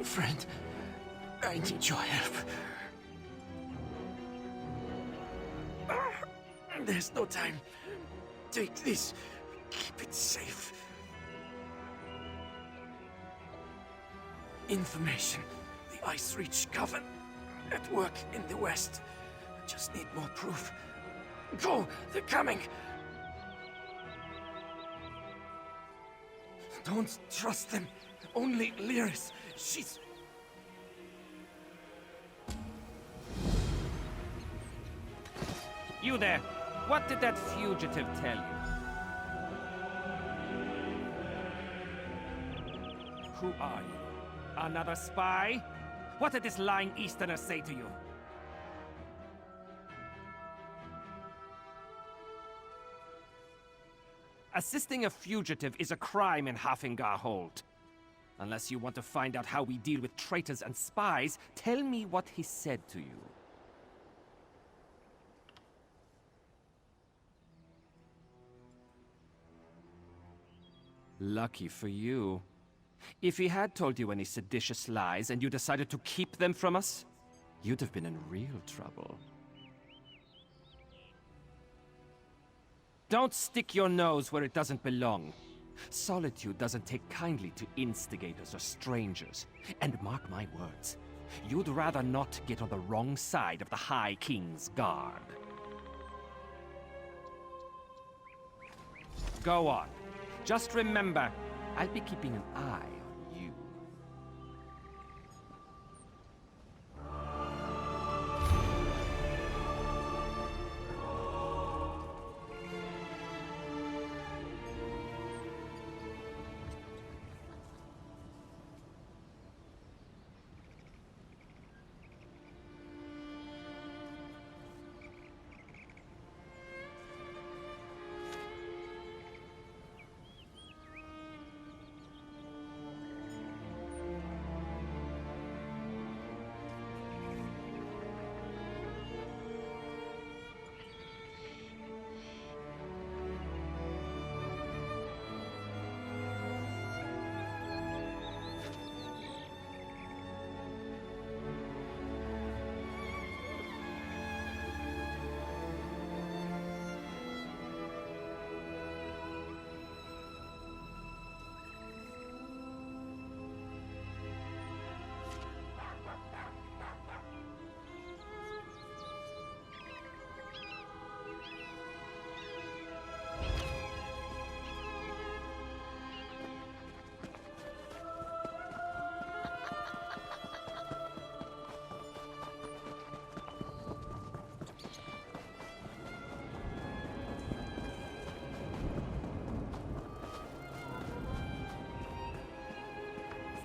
Friend, I need your help. There's no time. Take this. Keep it safe. Information. The Ice Reach Coven. At work in the west. Just need more proof. Go! They're coming! Don't trust them. Only Lyris. She's... You there! What did that fugitive tell you? Who are you? Another spy? What did this lying Easterner say to you? Assisting a fugitive is a crime in Hafingar Hold. Unless you want to find out how we deal with traitors and spies, tell me what he said to you. Lucky for you. If he had told you any seditious lies and you decided to keep them from us, you'd have been in real trouble. Don't stick your nose where it doesn't belong. Solitude doesn't take kindly to instigators or strangers. And mark my words, you'd rather not get on the wrong side of the High King's guard. Go on. Just remember, I'll be keeping an eye on you.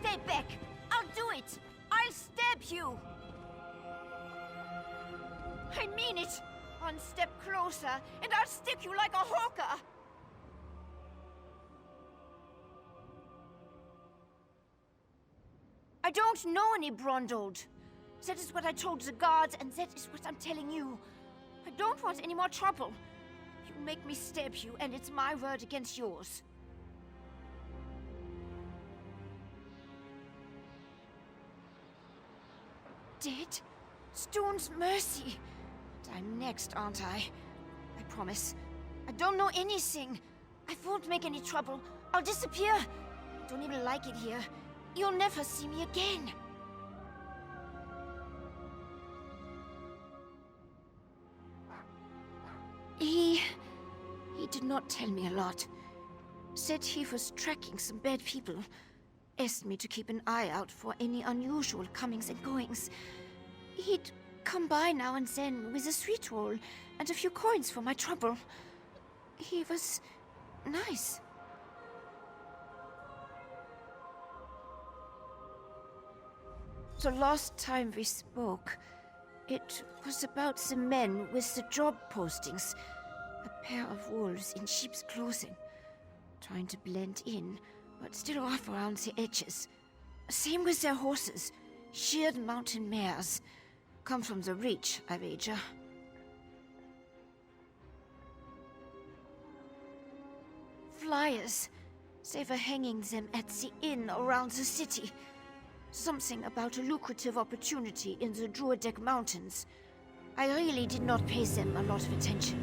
Stay back! I'll do it! I'll stab you! I mean it! One step closer, and I'll stick you like a hawker! I don't know any Brondoled. That is what I told the guards, and that is what I'm telling you. I don't want any more trouble. You make me stab you, and it's my word against yours. Dead? Stone's mercy. And I'm next, aren't I? I promise. I don't know anything. I won't make any trouble. I'll disappear. I don't even like it here. You'll never see me again. He did not tell me a lot. Said he was tracking some bad people. Asked me to keep an eye out for any unusual comings and goings. He'd come by now and then with a sweet roll and a few coins for my trouble. He was nice. The last time we spoke, it was about the men with the job postings. A pair of wolves in sheep's clothing. Trying to blend in, but still off around the edges. Same with their horses. Sheared mountain mares. Come from the Reach, I wager. Flyers. They were hanging them at the inn around the city. Something about a lucrative opportunity in the Druidic Mountains. I really did not pay them a lot of attention.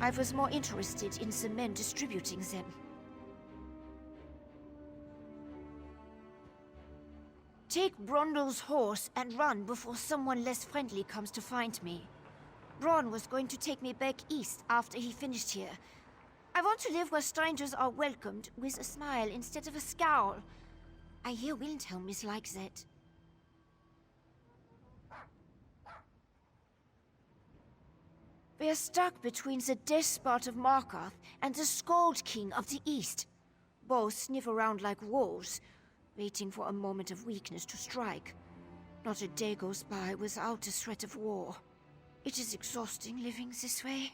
I was more interested in the men distributing them. Take Brondle's horse and run before someone less friendly comes to find me. Bron was going to take me back east after he finished here. I want to live where strangers are welcomed with a smile instead of a scowl. I hear Windhelm is like that. We are stuck between the despot of Markarth and the Skald King of the East. Both sniff around like wolves, waiting for a moment of weakness to strike. Not a day goes by without a threat of war. It is exhausting living this way.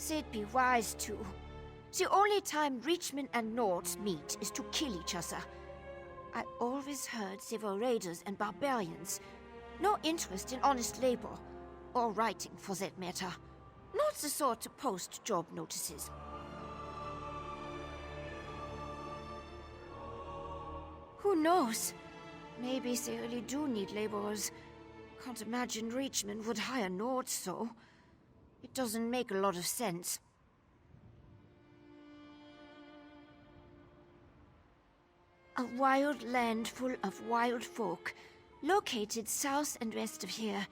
They'd be wise to. The only time Reachmen and Nords meet is to kill each other. I always heard they were raiders and barbarians. No interest in honest labor, or writing for that matter. Not the sort to post job notices. Who knows? Maybe they really do need laborers. Can't imagine Reachmen would hire Nords, so. It doesn't make a lot of sense. A wild land full of wild folk, located south and west of here.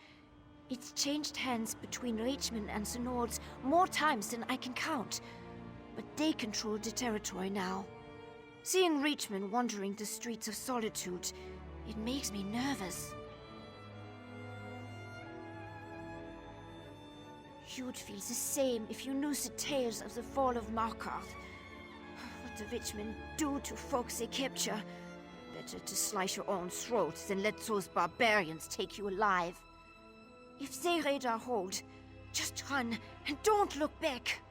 It's changed hands between Reachmen and the Nords more times than I can count. But they control the territory now. Seeing Reachmen wandering the streets of Solitude, it makes me nervous. You'd feel the same if you knew the tales of the fall of Markarth. What the Reachmen do to folks they capture. Better to slice your own throat than let those barbarians take you alive. If they raid our hold, just run and don't look back.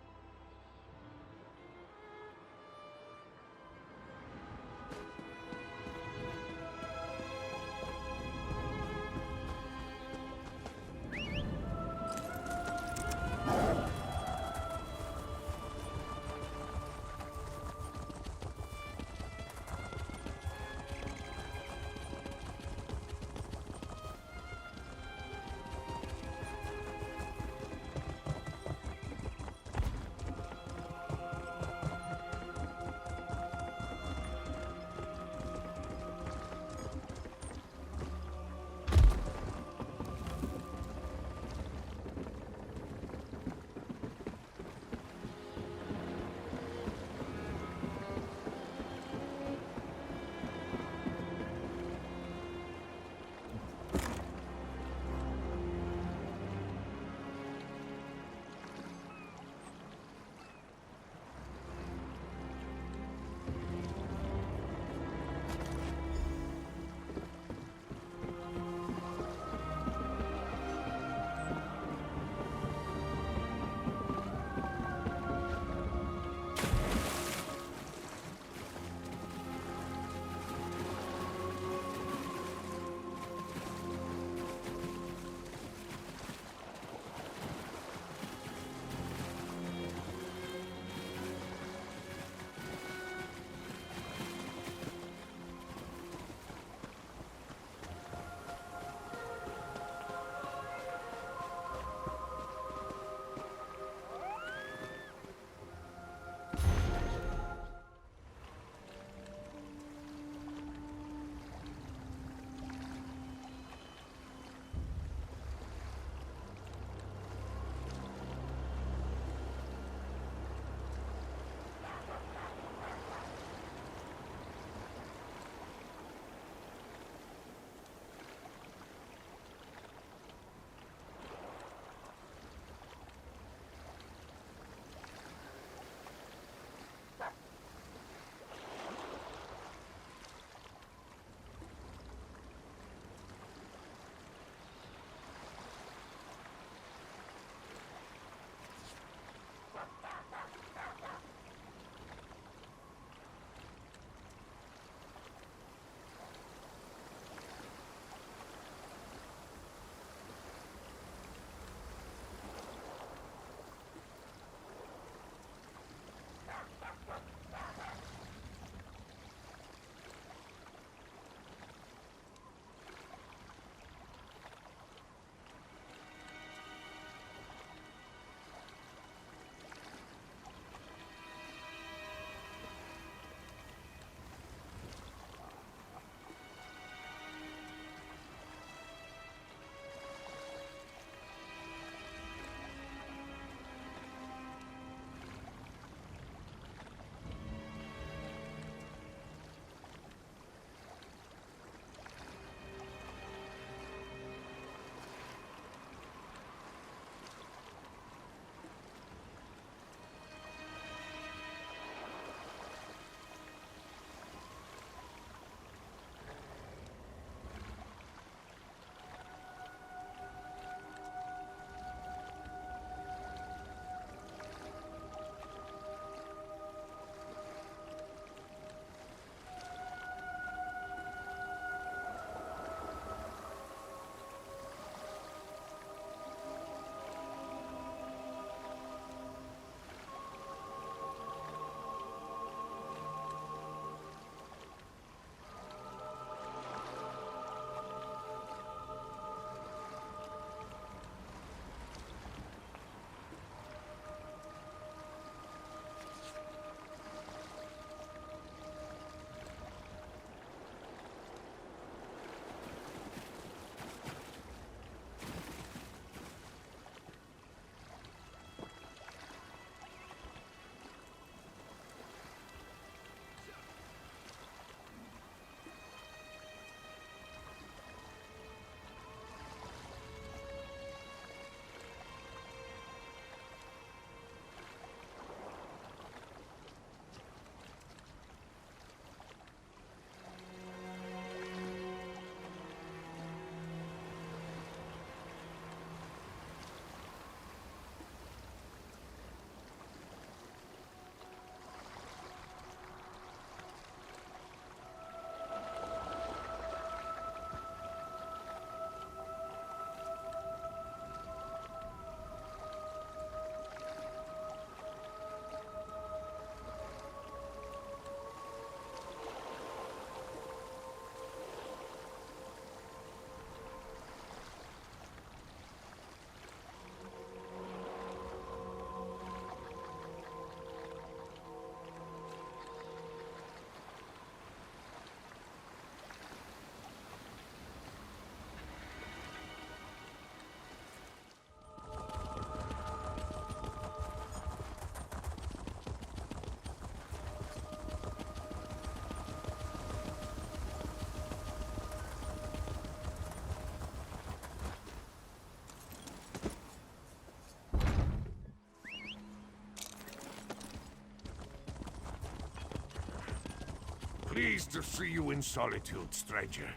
Pleased to see you in solitude, stranger.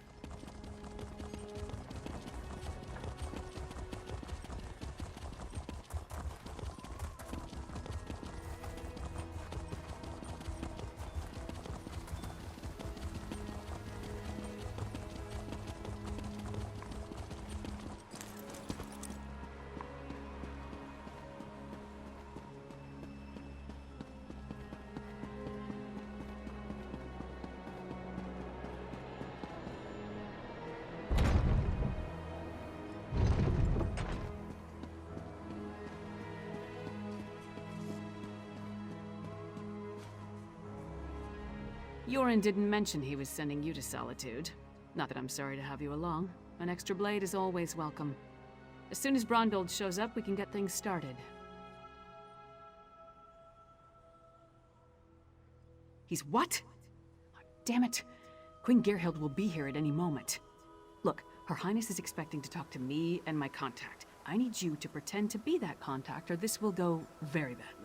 Yoren didn't mention he was sending you to Solitude. Not that I'm sorry to have you along. An extra blade is always welcome. As soon as Brondgold shows up, we can get things started. He's what? Oh, damn it. Queen Gerhild will be here at any moment. Look, Her Highness is expecting to talk to me and my contact. I need you to pretend to be that contact, or this will go very badly.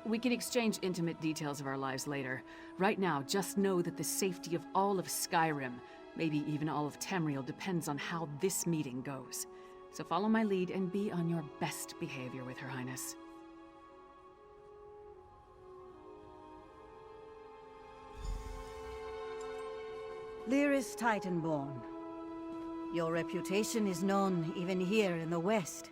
We can exchange intimate details of our lives later. Right now, just know that the safety of all of Skyrim, maybe even all of Tamriel, depends on how this meeting goes. So follow my lead and be on your best behavior with Her Highness. Lyris Titanborn. Your reputation is known even here in the West.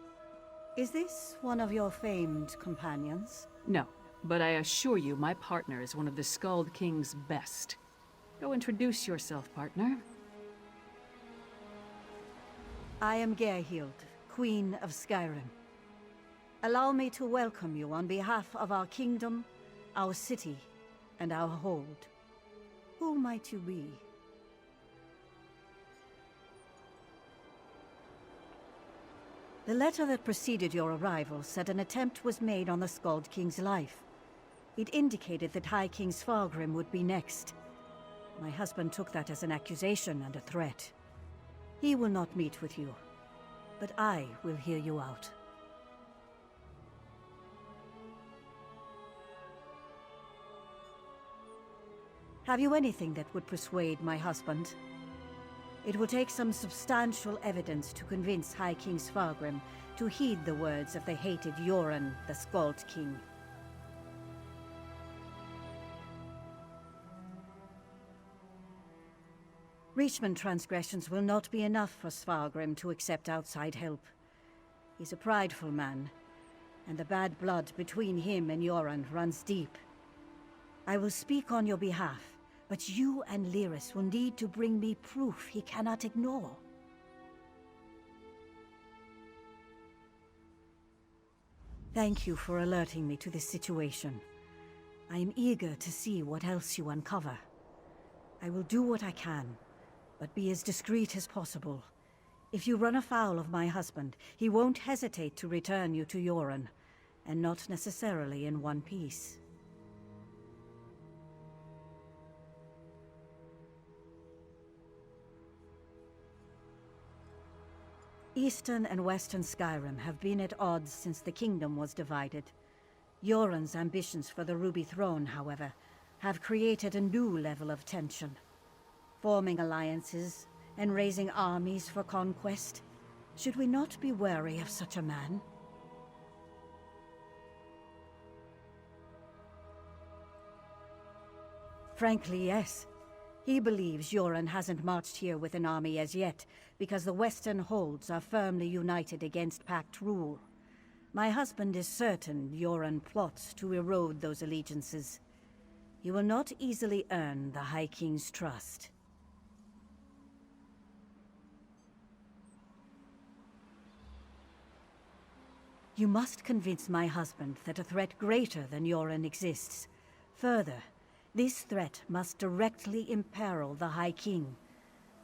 Is this one of your famed companions? No, but I assure you my partner is one of the Skald King's best. Go introduce yourself, partner. I am Gerhild, Queen of Skyrim. Allow me to welcome you on behalf of our kingdom, our city, and our hold. Who might you be? The letter that preceded your arrival said an attempt was made on the Skald King's life. It indicated that High King Svargrim would be next. My husband took that as an accusation and a threat. He will not meet with you, but I will hear you out. Have you anything that would persuade my husband? It will take some substantial evidence to convince High King Svargrim to heed the words of the hated Yoren, the Skald King. Reachman transgressions will not be enough for Svargrim to accept outside help. He's a prideful man, and the bad blood between him and Yoren runs deep. I will speak on your behalf, but you and Lyris will need to bring me proof he cannot ignore. Thank you for alerting me to this situation. I am eager to see what else you uncover. I will do what I can, but be as discreet as possible. If you run afoul of my husband, he won't hesitate to return you to Yoren, and not necessarily in one piece. Eastern and Western Skyrim have been at odds since the kingdom was divided. Yoren's ambitions for the Ruby Throne, however, have created a new level of tension. Forming alliances and raising armies for conquest. Should we not be wary of such a man? Frankly, yes. He believes Yoren hasn't marched here with an army as yet, because the Western holds are firmly united against Pact rule. My husband is certain Yoren plots to erode those allegiances. He will not easily earn the High King's trust. You must convince my husband that a threat greater than Yoren exists. Further, this threat must directly imperil the High King.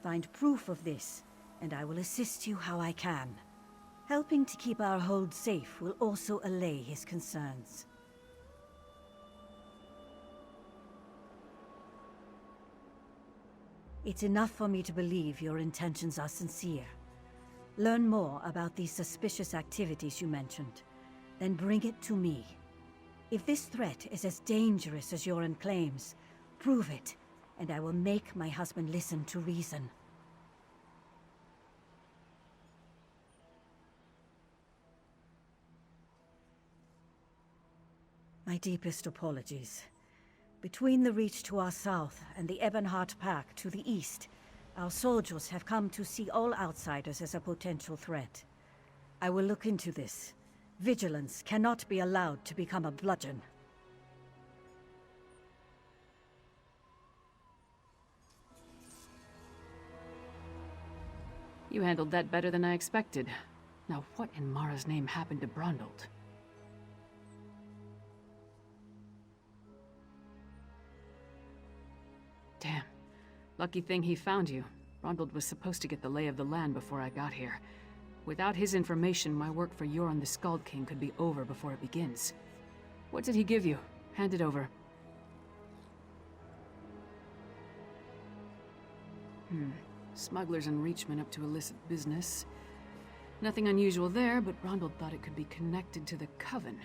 Find proof of this, and I will assist you how I can. Helping to keep our hold safe will also allay his concerns. It's enough for me to believe your intentions are sincere. Learn more about these suspicious activities you mentioned, then bring it to me. If this threat is as dangerous as Yoren claims, prove it, and I will make my husband listen to reason. My deepest apologies. Between the Reach to our south and the Ebonheart Pack to the east, our soldiers have come to see all outsiders as a potential threat. I will look into this. Vigilance cannot be allowed to become a bludgeon. You handled that better than I expected. Now what in Mara's name happened to Brondald? Damn. Lucky thing he found you. Brondald was supposed to get the lay of the land before I got here. Without his information, my work for Yoren the Skald King could be over before it begins. What did he give you? Hand it over. Smugglers and Reachmen up to illicit business. Nothing unusual there, but Brondald thought it could be connected to the Coven.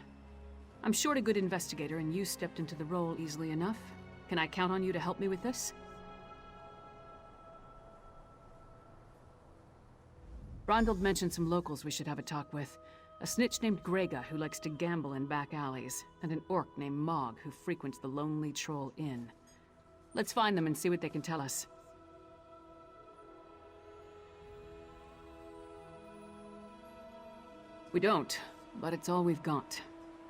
I'm short a good investigator, and you stepped into the role easily enough. Can I count on you to help me with this? Brondald mentioned some locals we should have a talk with. A snitch named Grega who likes to gamble in back alleys, and an orc named Mog who frequents the Lonely Troll Inn. Let's find them and see what they can tell us. We don't, but it's all we've got.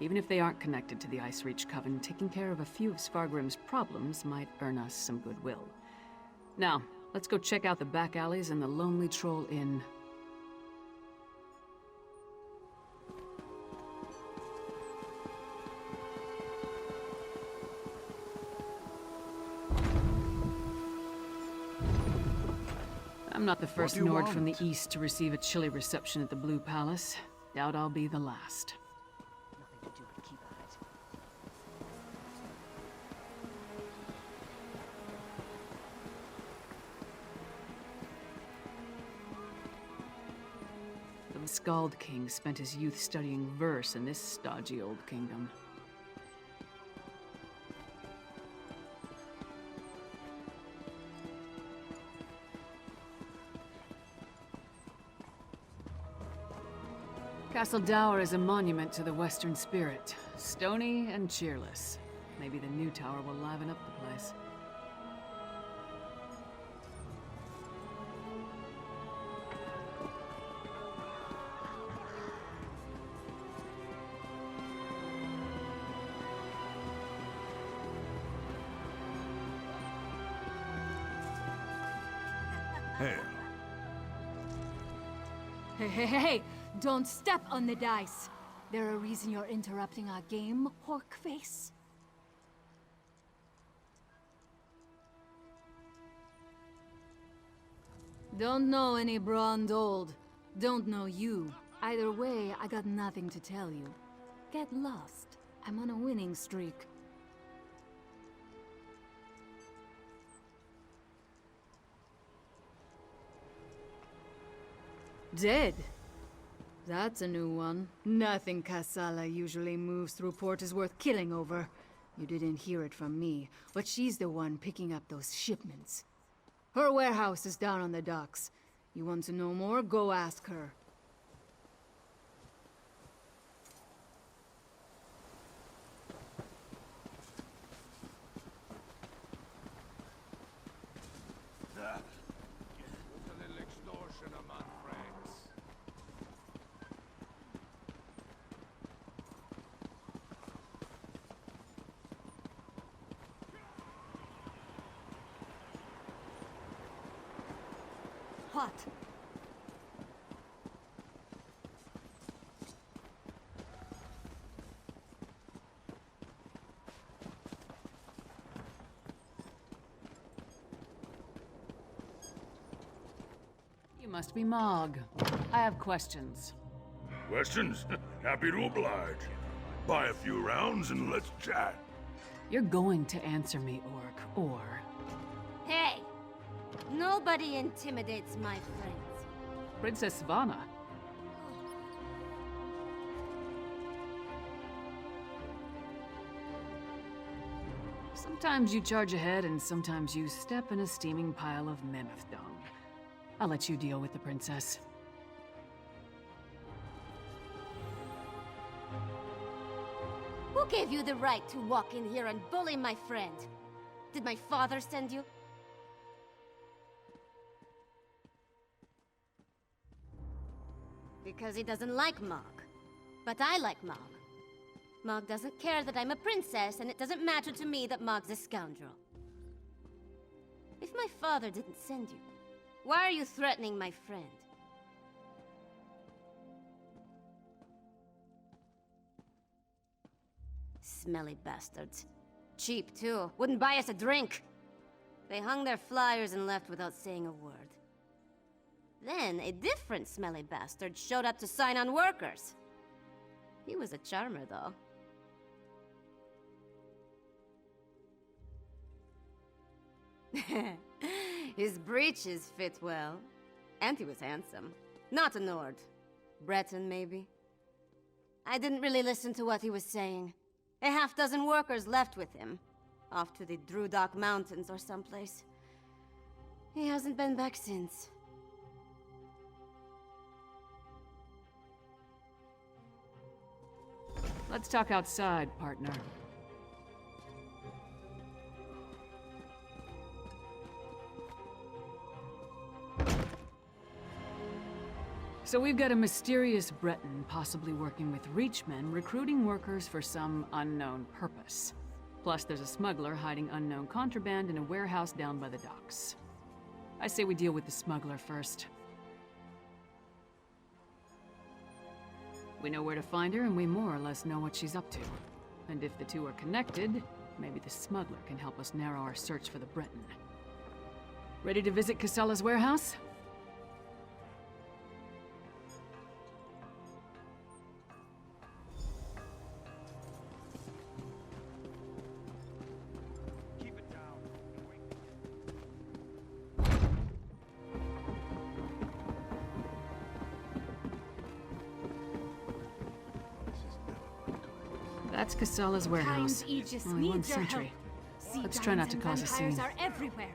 Even if they aren't connected to the Ice Reach Coven, taking care of a few of Svargrim's problems might earn us some goodwill. Now, let's go check out the back alleys and the Lonely Troll Inn. I'm not the first Nord from the east to receive a chilly reception at the Blue Palace. Doubt I'll be the last. Nothing to do with keep at it. The Skald King spent his youth studying verse in this stodgy old kingdom. Castle Dower is a monument to the Western spirit. Stony and cheerless. Maybe the new tower will liven up the place. Hell. Hey! Don't step on the dice. There a reason you're interrupting our game, Porkface? Don't know any Brondald. Don't know you. Either way, I got nothing to tell you. Get lost. I'm on a winning streak. Dead? That's a new one. Nothing Kassala usually moves through port is worth killing over. You didn't hear it from me, but she's the one picking up those shipments. Her warehouse is down on the docks. You want to know more? Go ask her. Just a little extortion among friends. What? You must be Mog. I have questions. Questions? Happy to oblige. Buy a few rounds and let's chat. You're going to answer me, Orc, or... Hey! Nobody intimidates my friends. Princess Svana. Sometimes you charge ahead, and sometimes you step in a steaming pile of mammoth dung. I'll let you deal with the princess. Who gave you the right to walk in here and bully my friend? Did my father send you? Because he doesn't like Mog. But I like Mog. Mog doesn't care that I'm a princess, and it doesn't matter to me that Mog's a scoundrel. If my father didn't send you, why are you threatening my friend? Smelly bastards. Cheap, too. Wouldn't buy us a drink. They hung their flyers and left without saying a word. Then, a different smelly bastard showed up to sign on workers. He was a charmer, though. His breeches fit well. And he was handsome. Not a Nord. Breton, maybe. I didn't really listen to what he was saying. A half-dozen workers left with him. Off to the Drudok Mountains or someplace. He hasn't been back since. Let's talk outside, partner. So we've got a mysterious Breton possibly working with Reachmen, recruiting workers for some unknown purpose. Plus there's a smuggler hiding unknown contraband in a warehouse down by the docks. I say we deal with the smuggler first. We know where to find her, and we more or less know what she's up to. And if the two are connected, maybe the smuggler can help us narrow our search for the Breton. Ready to visit Casella's warehouse? That's Casella's warehouse. Only one sentry. Let's try not to cause a scene. Are everywhere.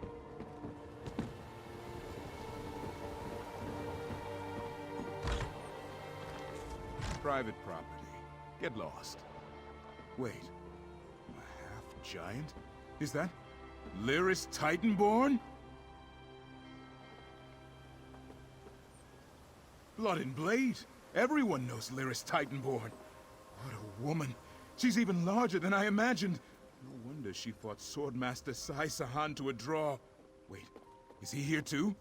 Private property. Get lost. Wait. A half-giant? Is that Lyris Titanborn? Blood and Blade. Everyone knows Lyris Titanborn. What a woman. She's even larger than I imagined. No wonder she fought Swordmaster Sai Sahan to a draw. Wait, is he here too?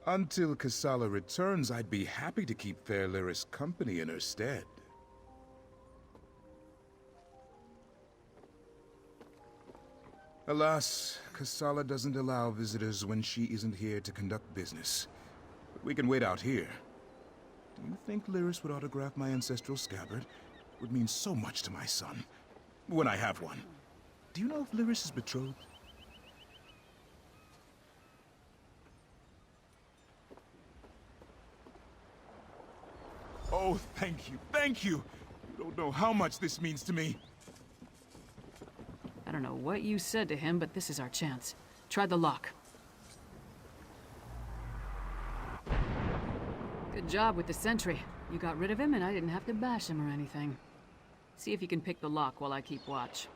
Until Casalla returns, I'd be happy to keep fair Lyris company in her stead. Alas, Casalla doesn't allow visitors when she isn't here to conduct business. But we can wait out here. Do you think Lyris would autograph my ancestral scabbard? It would mean so much to my son. When I have one. Do you know if Lyris is betrothed? Oh, thank you, thank you! You don't know how much this means to me. I don't know what you said to him, but this is our chance. Try the lock. Good job with the sentry. You got rid of him and I didn't have to bash him or anything. See if you can pick the lock while I keep watch.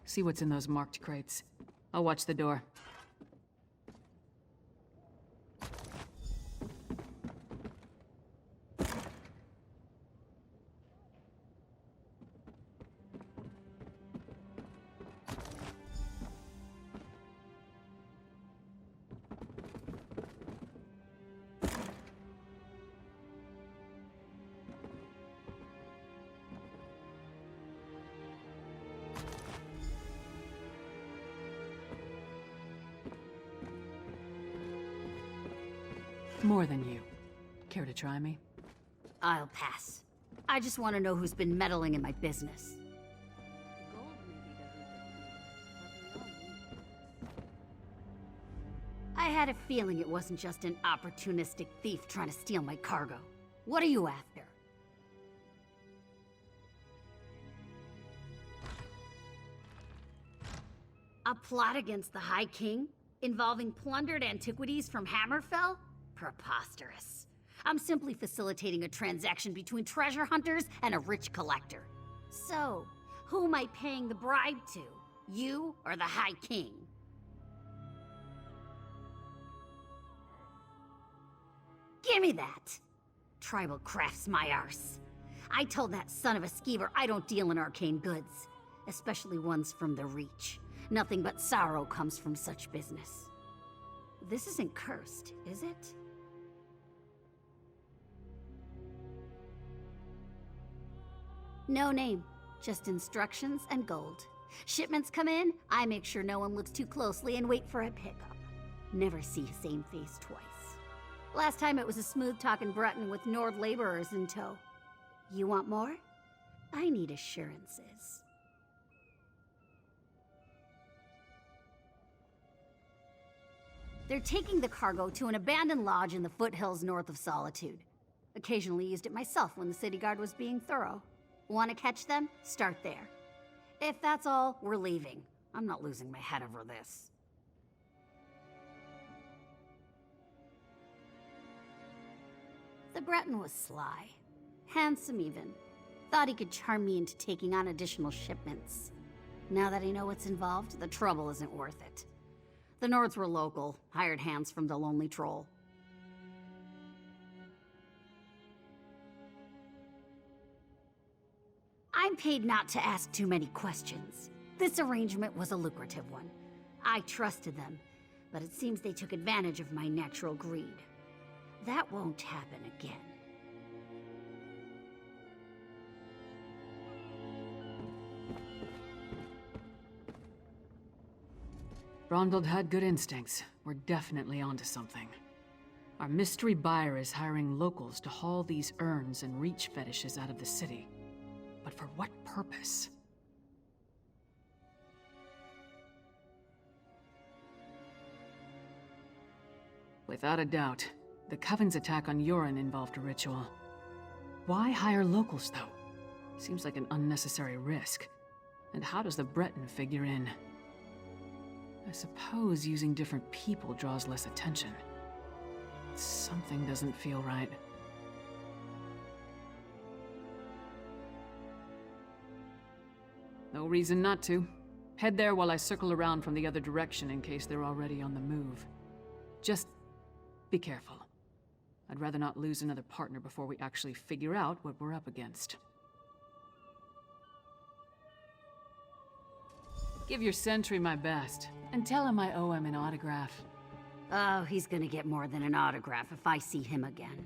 See what's in those marked crates. I'll watch the door. More than you. Care to try me? I'll pass. I just want to know who's been meddling in my business. I had a feeling it wasn't just an opportunistic thief trying to steal my cargo. What are you after? A plot against the High King? Involving plundered antiquities from Hammerfell? Preposterous. I'm simply facilitating a transaction between treasure hunters and a rich collector. So, who am I paying the bribe to? You or the High King? Give me that! Tribal crafts my arse. I told that son of a skeever I don't deal in arcane goods, especially ones from the Reach. Nothing but sorrow comes from such business. This isn't cursed, is it? No name, just instructions and gold. Shipments come in, I make sure no one looks too closely and wait for a pickup. Never see same face twice. Last time it was a smooth-talking Breton with Nord laborers in tow. You want more? I need assurances. They're taking the cargo to an abandoned lodge in the foothills north of Solitude. Occasionally used it myself when the city guard was being thorough. Want to catch them? Start there. If that's all, we're leaving. I'm not losing my head over this. The Breton was sly. Handsome even. Thought he could charm me into taking on additional shipments. Now that I know what's involved, the trouble isn't worth it. The Nords were local, hired hands from the Lonely Troll. I'm paid not to ask too many questions. This arrangement was a lucrative one. I trusted them, but it seems they took advantage of my natural greed. That won't happen again. Brondeld had good instincts. We're definitely onto something. Our mystery buyer is hiring locals to haul these urns and reach fetishes out of the city. But for what purpose? Without a doubt, the Coven's attack on Yoren involved a ritual. Why hire locals, though? Seems like an unnecessary risk. And how does the Breton figure in? I suppose using different people draws less attention. Something doesn't feel right. No reason not to. Head there while I circle around from the other direction in case they're already on the move. Just be careful. I'd rather not lose another partner before we actually figure out what we're up against. Give your sentry my best, and tell him I owe him an autograph. Oh, he's gonna get more than an autograph if I see him again.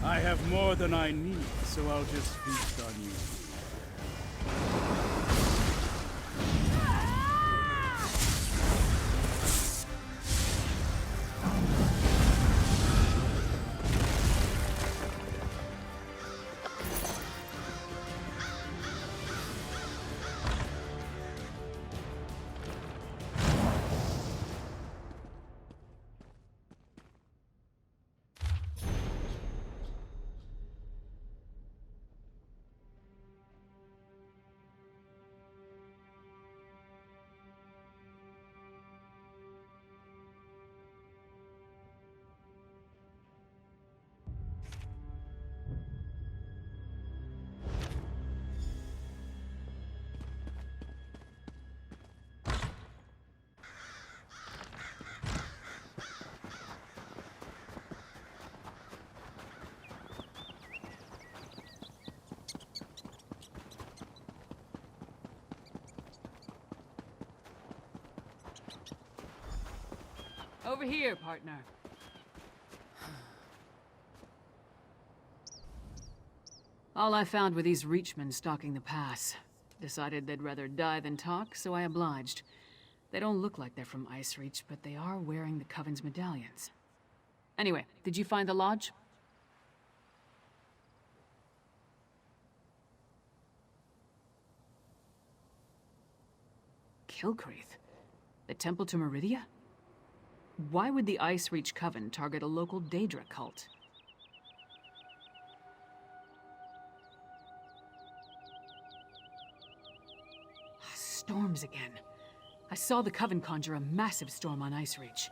I have more than I need, so I'll just feast on you. Over here, partner. All I found were these Reachmen stalking the pass. Decided they'd rather die than talk, so I obliged. They don't look like they're from Ice Reach, but they are wearing the Coven's medallions. Anyway, did you find the lodge? Kilcreath? The Temple to Meridia? Why would the Ice Reach Coven target a local Daedra cult? Storms again. I saw the Coven conjure a massive storm on Ice Reach.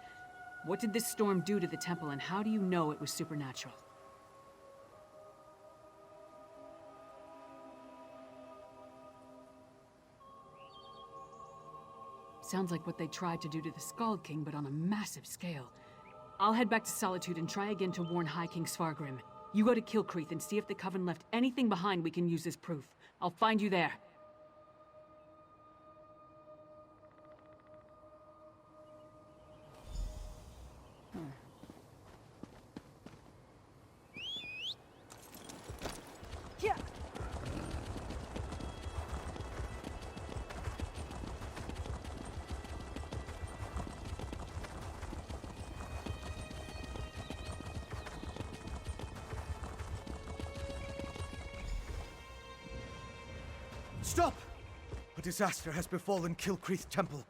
What did this storm do to the temple, and how do you know it was supernatural? Sounds like what they tried to do to the Skald King, but on a massive scale. I'll head back to Solitude and try again to warn High King Svargrim. You go to Kilcreath and see if the Coven left anything behind we can use as proof. I'll find you there. Stop! A disaster has befallen Kilcreath Temple.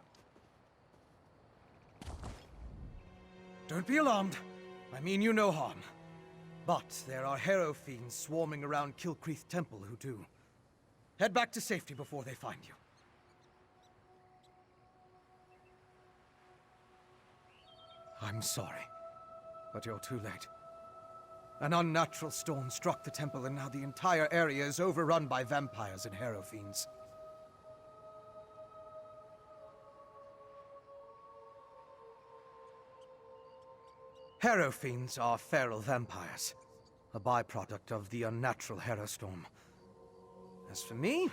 Don't be alarmed. I mean you no harm. But there are harrow fiends swarming around Kilcreath Temple who do. Head back to safety before they find you. I'm sorry, but you're too late. An unnatural storm struck the temple, and now the entire area is overrun by vampires and harrow fiends. Harrow fiends are feral vampires, a byproduct of the unnatural harrow storm. As for me,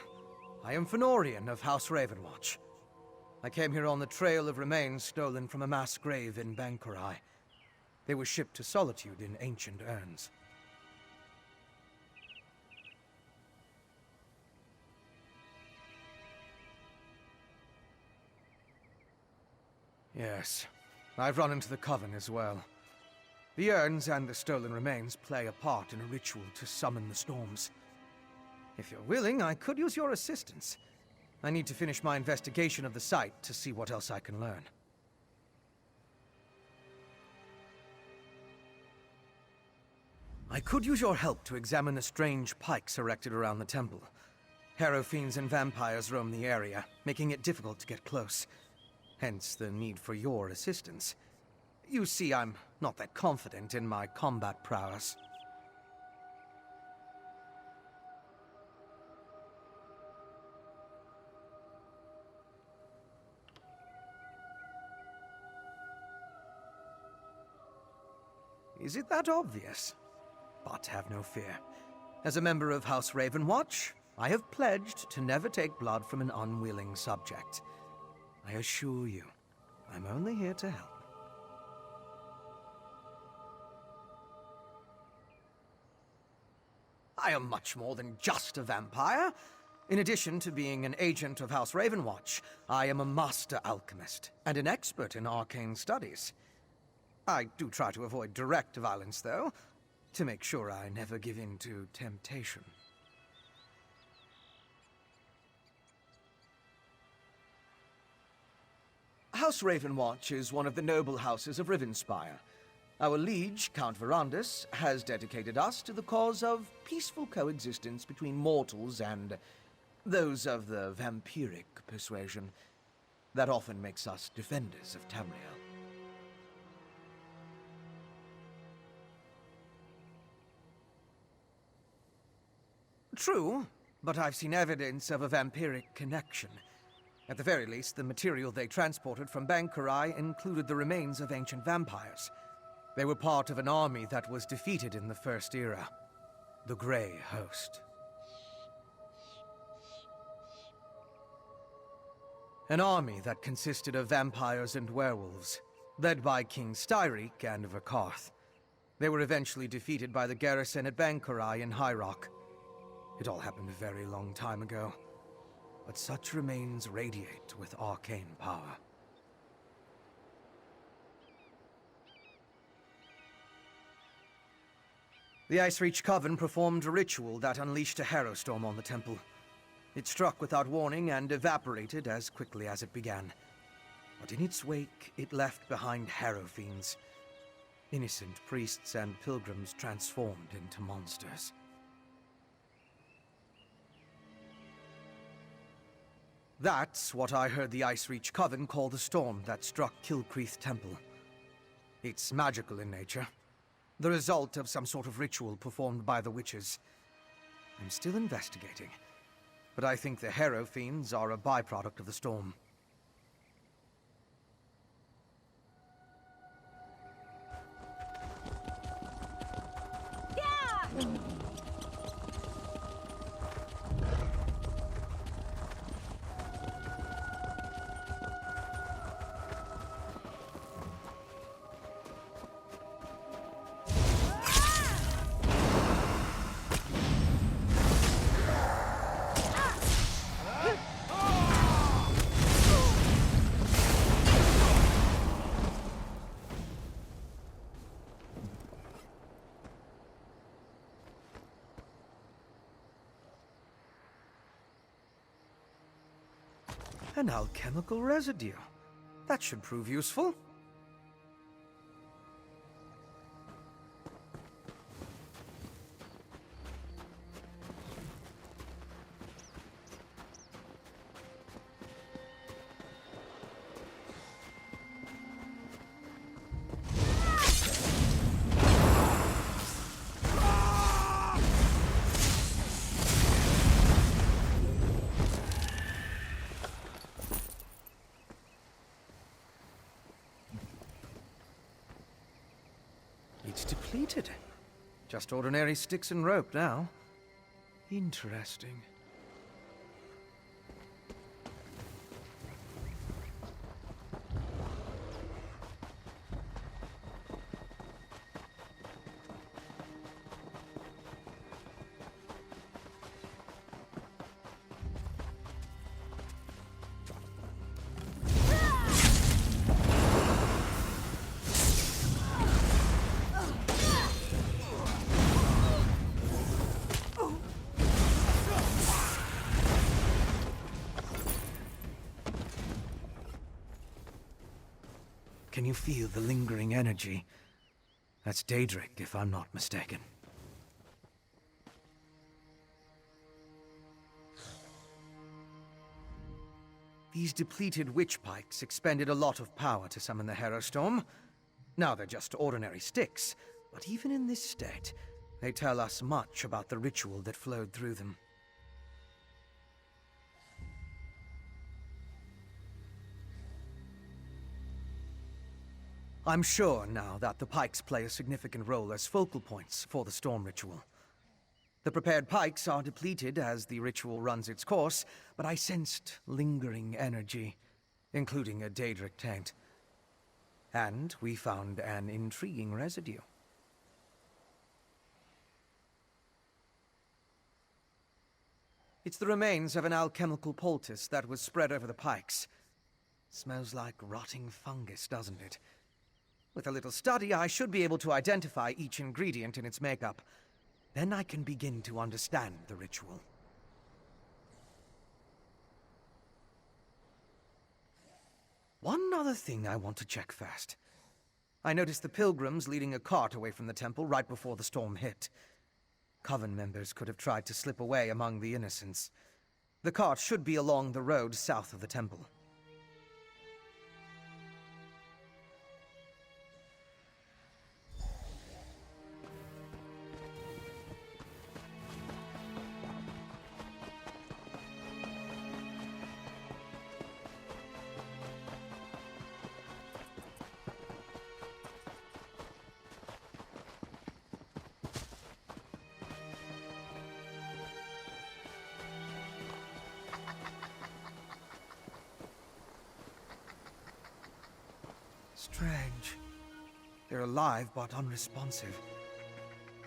I am Fennorian of House Ravenwatch. I came here on the trail of remains stolen from a mass grave in Bangkorai. They were shipped to Solitude in ancient urns. Yes, I've run into the Coven as well. The urns and the stolen remains play a part in a ritual to summon the storms. If you're willing, I could use your assistance. I need to finish my investigation of the site to see what else I can learn. I could use your help to examine the strange pikes erected around the temple. Harrow fiends and vampires roam the area, making it difficult to get close. Hence the need for your assistance. You see, I'm not that confident in my combat prowess. Is it that obvious? But have no fear. As a member of House Ravenwatch, I have pledged to never take blood from an unwilling subject. I assure you, I'm only here to help. I am much more than just a vampire. In addition to being an agent of House Ravenwatch, I am a master alchemist and an expert in arcane studies. I do try to avoid direct violence, though, to make sure I never give in to temptation. House Ravenwatch is one of the noble houses of Rivenspire. Our liege, Count Verandus, has dedicated us to the cause of peaceful coexistence between mortals and those of the vampiric persuasion. That often makes us defenders of Tamriel. True, but I've seen evidence of a vampiric connection. At the very least, the material they transported from Bangkorai included the remains of ancient vampires. They were part of an army that was defeated in the First Era, the Grey Host. An army that consisted of vampires and werewolves. led by King Styriek and Markarth. They were eventually defeated by the garrison at Bangkorai in High Rock. It all happened a very long time ago, but such remains radiate with arcane power. The Icereach Coven performed a ritual that unleashed a harrowstorm on the temple. It struck without warning and evaporated as quickly as it began. But in its wake, it left behind harrowfiends. Innocent priests and pilgrims transformed into monsters. That's what I heard the Icereach Coven call the storm that struck Kilcreath Temple. It's magical in nature, the result of some sort of ritual performed by the witches. I'm still investigating, but I think the harrowfiends are a byproduct of the storm. An alchemical residue. That should prove useful. It's depleted. Just ordinary sticks and rope now. Interesting. Can you feel the lingering energy? That's Daedric, if I'm not mistaken. These depleted witch pikes expended a lot of power to summon the Harrowstorm. Now they're just ordinary sticks, but even in this state, they tell us much about the ritual that flowed through them. I'm sure now that the pikes play a significant role as focal points for the storm ritual. The prepared pikes are depleted as the ritual runs its course, but I sensed lingering energy, including a Daedric taint. And we found an intriguing residue. It's the remains of an alchemical poultice that was spread over the pikes. Smells like rotting fungus, doesn't it? With a little study, I should be able to identify each ingredient in its makeup. Then I can begin to understand the ritual. One other thing I want to check first. I noticed the pilgrims leading a cart away from the temple right before the storm hit. Coven members could have tried to slip away among the innocents. The cart should be along the road south of the temple. Strange. They're alive but unresponsive.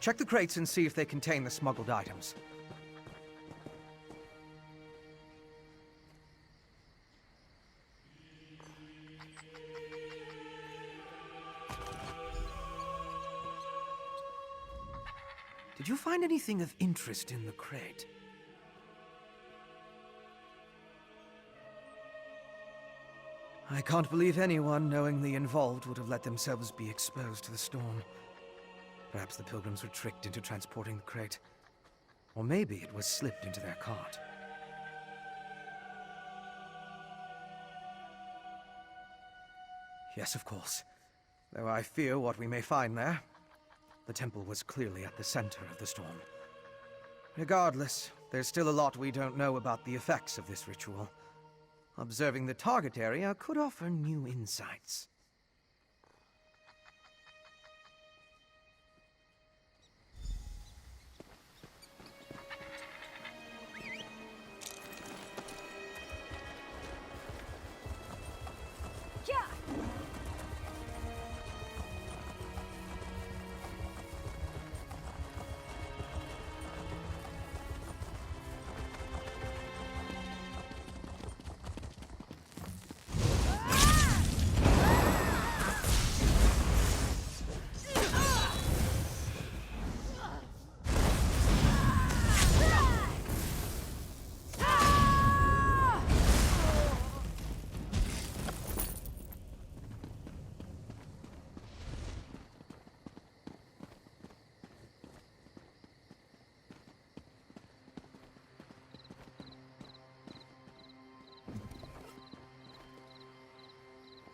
Check the crates and see if they contain the smuggled items. Did you find anything of interest in the crate? I can't believe anyone knowingly involved would have let themselves be exposed to the storm. Perhaps the pilgrims were tricked into transporting the crate. Or maybe it was slipped into their cart. Yes, of course. Though I fear what we may find there. The temple was clearly at the center of the storm. Regardless, there's still a lot we don't know about the effects of this ritual. Observing the target area could offer new insights.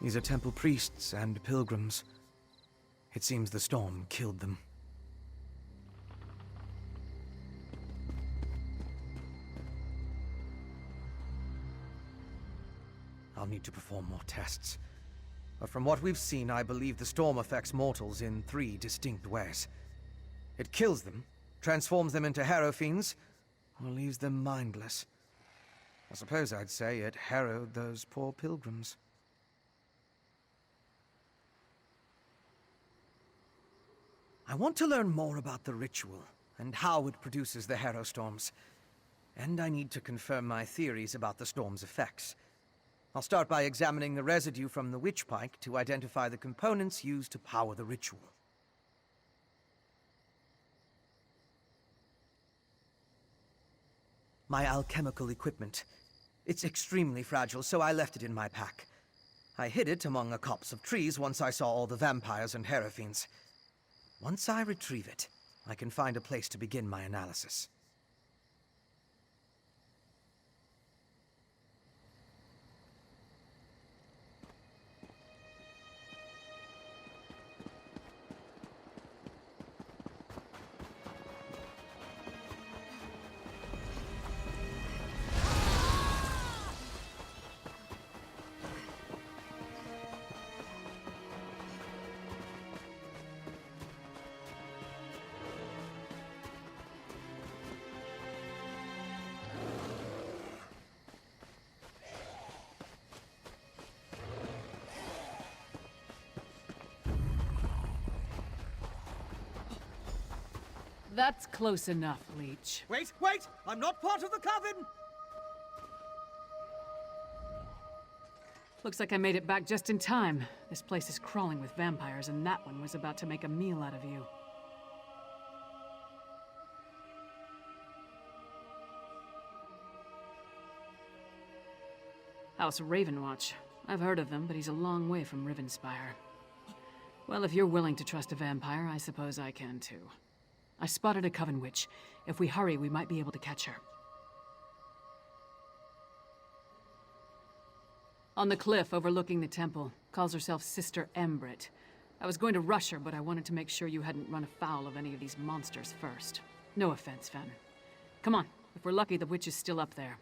These are temple priests and pilgrims. It seems the storm killed them. I'll need to perform more tests. But from what we've seen, I believe the storm affects mortals in 3 distinct ways. It kills them, transforms them into harrow fiends, or leaves them mindless. I suppose I'd say it harrowed those poor pilgrims. I want to learn more about the ritual, and how it produces the harrow storms. And I need to confirm my theories about the storm's effects. I'll start by examining the residue from the witch pike to identify the components used to power the ritual. My alchemical equipment. It's extremely fragile, so I left it in my pack. I hid it among a copse of trees once I saw all the vampires and harrow fiends. Once I retrieve it, I can find a place to begin my analysis. That's close enough, Leech. Wait! I'm not part of the coven! Looks like I made it back just in time. This place is crawling with vampires, and that one was about to make a meal out of you. House Ravenwatch. I've heard of them, but he's a long way from Rivenspire. Well, if you're willing to trust a vampire, I suppose I can too. I spotted a coven witch. If we hurry, we might be able to catch her. On the cliff overlooking the temple. Calls herself Sister Embrit. I was going to rush her, but I wanted to make sure you hadn't run afoul of any of these monsters first. No offense, Fen. Come on. If we're lucky, the witch is still up there.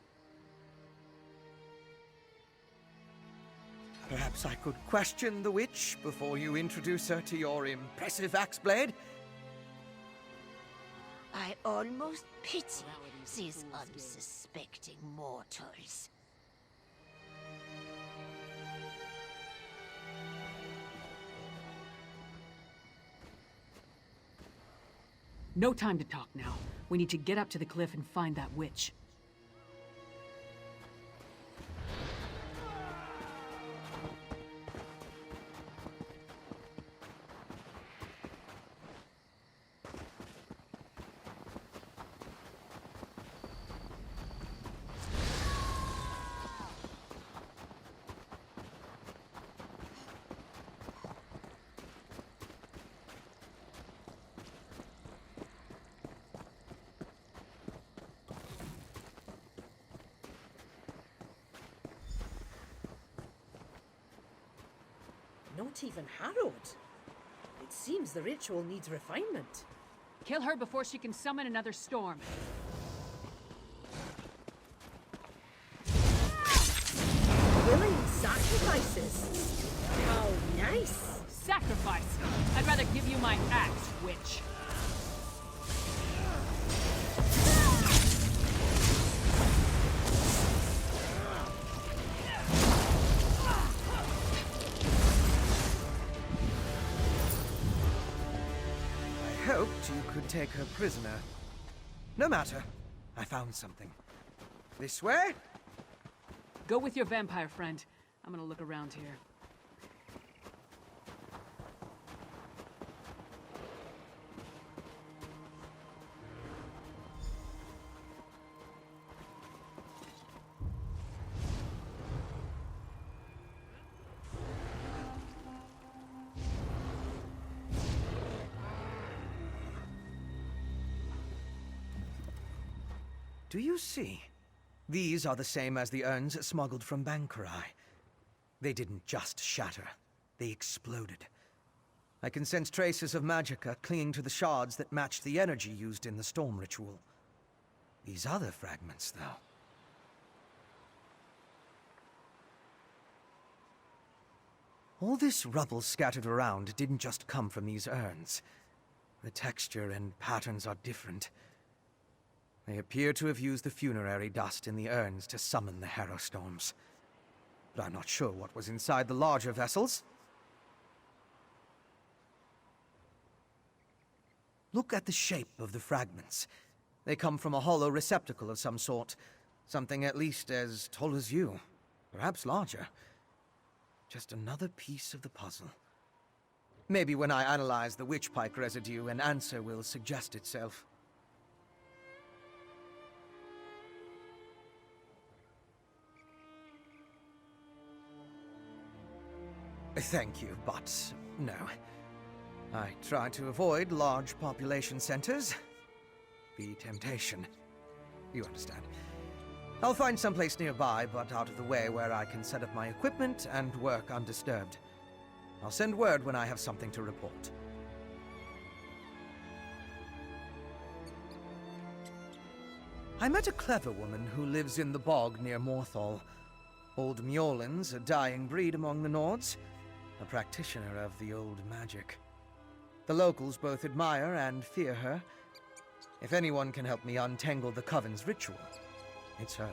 Perhaps I could question the witch before you introduce her to your impressive axe blade? I almost pity these unsuspecting mortals. No time to talk now. We need to get up to the cliff and find that witch. Not even harrowed. It seems the ritual needs refinement. Kill her before she can summon another storm. Willing sacrifices. How nice. Sacrifice! I'd rather give you my axe, witch. I hoped you could take her prisoner. No matter. I found something. This way? Go with your vampire friend. I'm gonna look around here. Do you see? These are the same as the urns smuggled from Bangkorai. They didn't just shatter, they exploded. I can sense traces of magicka clinging to the shards that matched the energy used in the storm ritual. These other fragments, though. All this rubble scattered around didn't just come from these urns. The texture and patterns are different. They appear to have used the funerary dust in the urns to summon the harrow storms. But I'm not sure what was inside the larger vessels. Look at the shape of the fragments. They come from a hollow receptacle of some sort. Something at least as tall as you. Perhaps larger. Just another piece of the puzzle. Maybe when I analyze the witchpike residue, an answer will suggest itself. Thank you, but no. I try to avoid large population centers. The temptation. You understand. I'll find someplace nearby, but out of the way where I can set up my equipment and work undisturbed. I'll send word when I have something to report. I met a clever woman who lives in the bog near Morthal. Old Mjolin's a dying breed among the Nords. A practitioner of the old magic. The locals both admire and fear her. If anyone can help me untangle the Coven's ritual, it's her.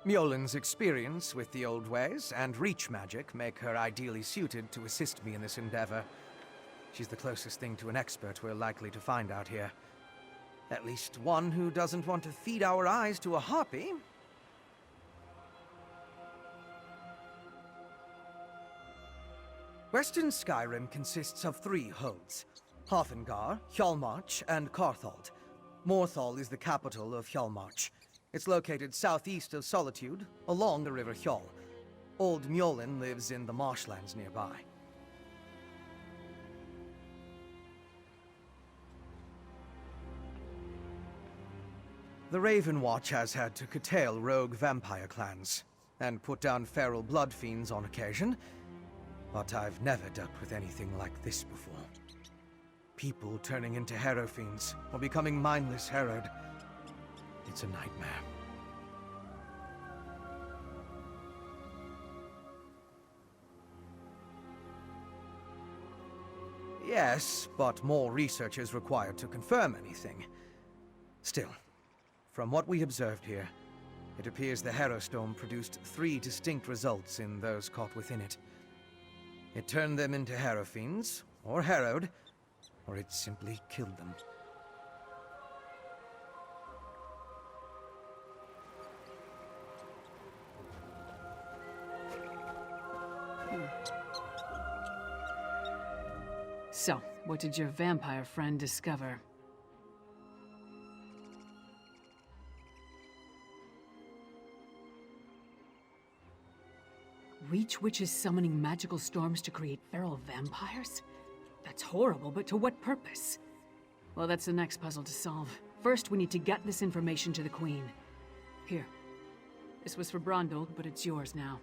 Mjolin's experience with the old ways and reach magic make her ideally suited to assist me in this endeavor. She's the closest thing to an expert we're likely to find out here. At least one who doesn't want to feed our eyes to a harpy. Western Skyrim consists of 3 holds: Hafengar, Hjalmarch, and Carthald. Morthal is the capital of Hjalmarch. It's located southeast of Solitude, along the River Hjal. Old Mjolin lives in the marshlands nearby. The Ravenwatch has had to curtail rogue vampire clans, and put down feral bloodfiends on occasion, but I've never dealt with anything like this before. People turning into harrow fiends, or becoming mindless harrowed. It's a nightmare. Yes, but more research is required to confirm anything. Still, from what we observed here, it appears the Harrow Storm produced 3 distinct results in those caught within it. It turned them into harrow fiends, or harrowed, or it simply killed them. So, what did your vampire friend discover? Reach witches summoning magical storms to create feral vampires? That's horrible, but to what purpose? Well, that's the next puzzle to solve. First, we need to get this information to the Queen. Here. This was for Brondel, but it's yours now.